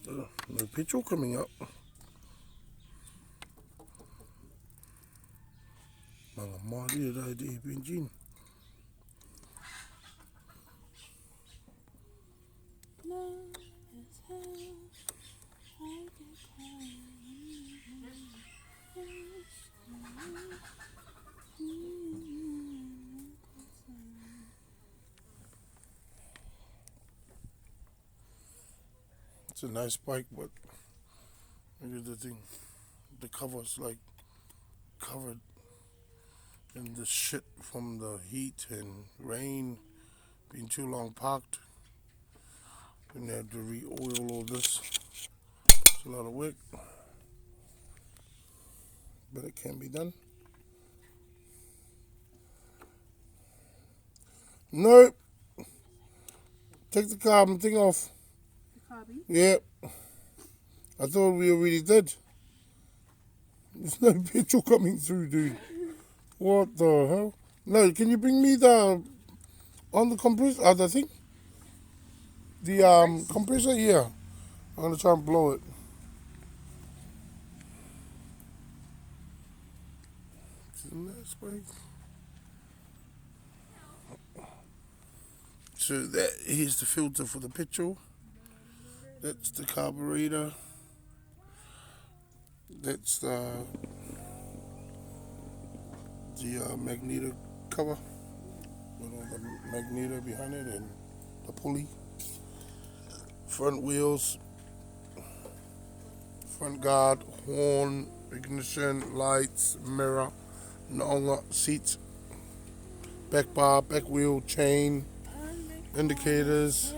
No petrol coming up. Mga mari rai DAD benzine. It's a nice bike, but look at the thing. The cover's like covered in the shit from the heat and rain, being too long parked. Then they have to re-oil all this. It's a lot of work, but it can be done. No, take the carbon thing off. The carbon? Yeah, I thought we already did. There's no petrol coming through, dude. What the hell? No, can you bring me the on the compressor? The thing, the compressor. Yeah, I'm gonna try and blow it. So that here's the filter for the petrol. That's the carburetor. That's the magneto cover with all the magneto behind it and the pulley. Front wheels, front guard, horn, ignition, lights, mirror, naonga, seats, back bar, back wheel, chain, indicators.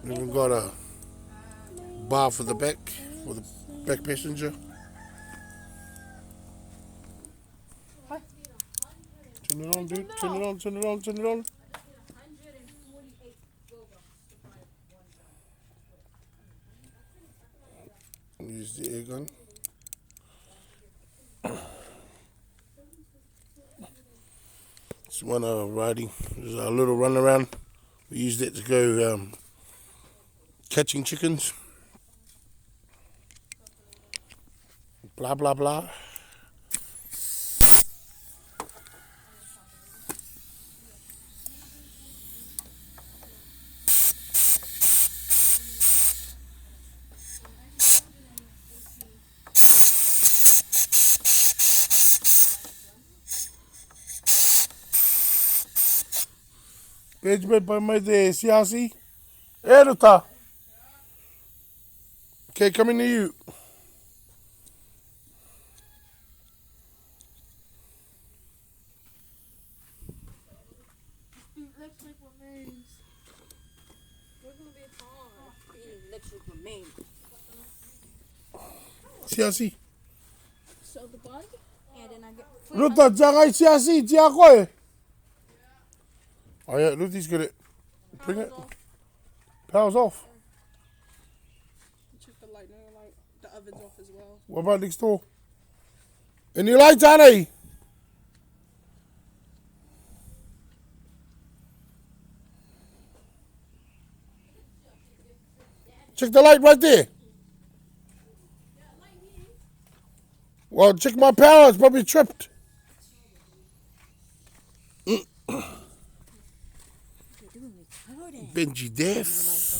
We even got a bar for the back passenger. Turn it on, dude. Turn it on, turn it on, turn it on. Use the air gun. It's one riding. There's a little run around. We used it to go catching chickens. Blah, blah, blah. Benjamin by my day, Siasi. Erota. Okay, coming to you. Electric remains. We're gonna be hard. Electric remains. Siasi. So the bug, and then I get. Ruta, jangan Siasi, dia kau. Oh yeah, Luti's got it. Bring it. Power's off. Check the light. No light. The oven's off as well. What about next door? Any lights on, eh? Check the light right there. Well, check my power. It's probably tripped. Benji deaf.